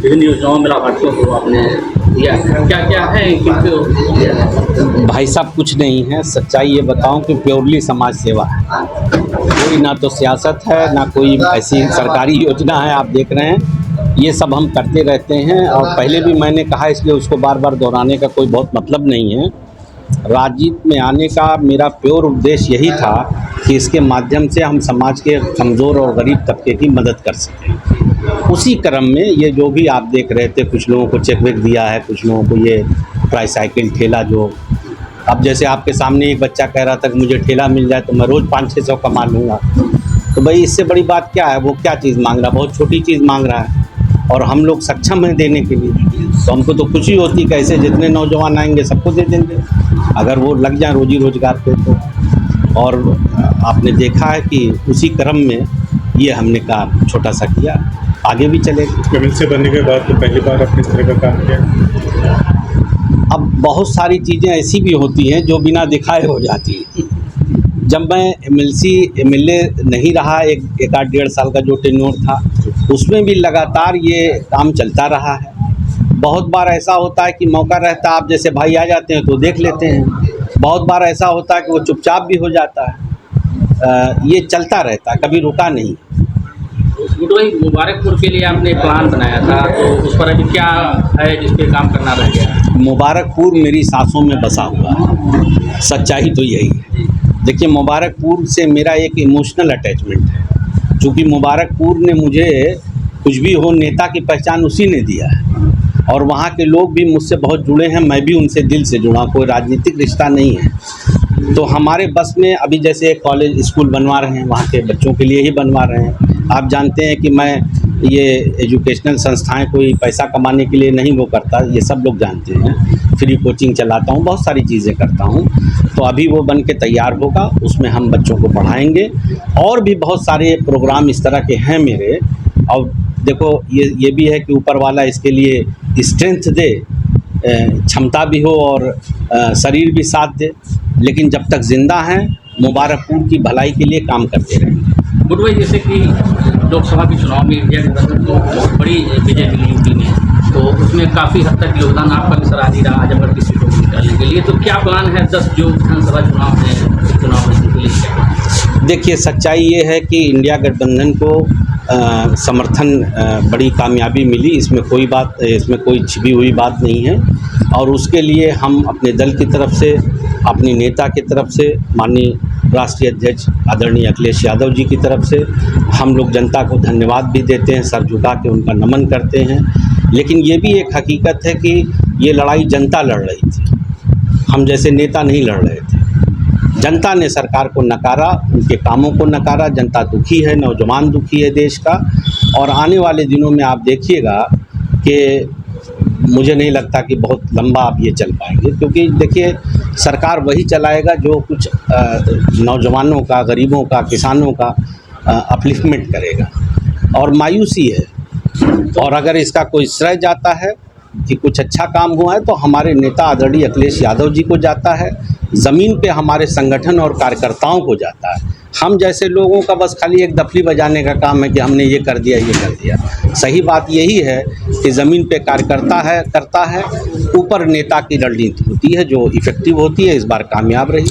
विभिन्न योजनाओं में लाभार्थियों को आपने दिया, क्या क्या है क्योंकि भाई साहब कुछ नहीं है, सच्चाई ये बताऊं कि प्योरली समाज सेवा है। कोई ना तो सियासत है ना कोई ऐसी सरकारी योजना है। आप देख रहे हैं ये सब हम करते रहते हैं और पहले भी मैंने कहा, इसलिए उसको बार बार दोहराने का कोई बहुत मतलब नहीं है। राजनीति में आने का मेरा प्योर उद्देश्य यही था कि इसके माध्यम से हम समाज के कमज़ोर और गरीब तबके की मदद कर सकें। उसी क्रम में ये जो भी आप देख रहे थे, कुछ लोगों को चेक वेक दिया है, कुछ लोगों को ये ट्राईसाइकिल ठेला, जो अब जैसे आपके सामने एक बच्चा कह रहा था कि मुझे ठेला मिल जाए तो मैं रोज़ 500-600 कमा लूँगा। तो भाई इससे बड़ी बात क्या है? वो क्या चीज़ मांग रहा है? बहुत छोटी चीज़ मांग रहा है और हम लोग सक्षम हैं देने के लिए। तो हमको तो खुशी होती है, कैसे जितने नौजवान आएंगे सबको दे देंगे अगर वो लग जाए रोजी रोजगार पे तो। और आपने देखा है कि उसी क्रम में ये हमने कहा छोटा सा किया, आगे भी चलेगा। एमएलसी बनने के बाद तो पहली बार आपने इस तरह का काम किया। अब बहुत सारी चीज़ें ऐसी भी होती हैं जो बिना दिखाए हो जाती हैं। जब मैं एमएलए नहीं रहा, एक आध 1.5 साल का जो टेन्योर था, उसमें भी लगातार ये काम चलता रहा है। बहुत बार ऐसा होता है कि मौका रहता है, आप जैसे भाई आ जाते हैं तो देख लेते हैं। बहुत बार ऐसा होता है कि वो चुपचाप भी हो जाता है। ये चलता रहता है, कभी रुका नहीं। गुड्डू भाई, मुबारकपुर के लिए आपने प्लान बनाया था, तो उस पर अभी क्या है जिस पे काम करना रह गया? मुबारकपुर मेरी सांसों में बसा हुआ है, सच्चाई तो यही है। देखिए, मुबारकपुर से मेरा एक इमोशनल अटैचमेंट है। चूँकि मुबारकपुर ने मुझे कुछ भी हो, नेता की पहचान उसी ने दिया है और वहाँ के लोग भी मुझसे बहुत जुड़े हैं, मैं भी उनसे दिल से जुड़ा, कोई राजनीतिक रिश्ता नहीं है। तो हमारे बस में अभी जैसे कॉलेज स्कूल बनवा रहे हैं, वहाँ के बच्चों के लिए ही बनवा रहे हैं। आप जानते हैं कि मैं ये एजुकेशनल संस्थाएं कोई पैसा कमाने के लिए नहीं वो करता, ये सब लोग जानते हैं। फ्री कोचिंग चलाता हूँ, बहुत सारी चीज़ें करता हूँ। तो अभी वो बन के तैयार होगा, उसमें हम बच्चों को पढ़ाएंगे। और भी बहुत सारे प्रोग्राम इस तरह के हैं मेरे। और देखो, ये भी है कि ऊपर वाला इसके लिए स्ट्रेंथ दे, क्षमता भी हो और शरीर भी साथ दे। लेकिन जब तक जिंदा हैं, मुबारकपुर की भलाई के लिए काम करते रहेंगे। गुड्डू भाई, जैसे कि लोकसभा के चुनाव में इंडिया गठबंधन को बहुत बड़ी विजय मिली यूपी में, तो उसमें काफ़ी हद तक योगदान आपका भी सराहनीय रहा आजमगढ़ की सीटों को निकालने के लिए। तो क्या प्लान है 10 जो विधानसभा चुनाव है, चुनाव में के लिए? देखिए, सच्चाई ये है कि इंडिया गठबंधन को समर्थन बड़ी कामयाबी मिली, इसमें कोई छिपी हुई बात नहीं है। और उसके लिए हम अपने दल की तरफ से, अपने नेता की तरफ से, माननीय राष्ट्रीय अध्यक्ष आदरणीय अखिलेश यादव जी की तरफ से हम लोग जनता को धन्यवाद भी देते हैं, सर झुका के उनका नमन करते हैं। लेकिन ये भी एक हकीकत है कि ये लड़ाई जनता लड़ रही थी, हम जैसे नेता नहीं लड़ रहे थे। जनता ने सरकार को नकारा, उनके कामों को नकारा। जनता दुखी है, नौजवान दुखी है देश का। और आने वाले दिनों में आप देखिएगा कि मुझे नहीं लगता कि बहुत लंबा आप ये चल पाएंगे, क्योंकि देखिए, सरकार वही चलाएगा जो कुछ नौजवानों का, गरीबों का, किसानों का अपलिफ्टमेंट करेगा। और मायूसी है, और अगर इसका कोई श्रेय जाता है कि कुछ अच्छा काम हुआ है तो हमारे नेता आदरणीय अखिलेश यादव जी को जाता है, ज़मीन पे हमारे संगठन और कार्यकर्ताओं को जाता है। हम जैसे लोगों का बस खाली एक दफली बजाने का काम है कि हमने ये कर दिया, ये कर दिया। सही बात यही है कि ज़मीन पे कार्यकर्ता करता है, ऊपर नेता की रणनीति होती है जो इफ़ेक्टिव होती है। इस बार कामयाब रही।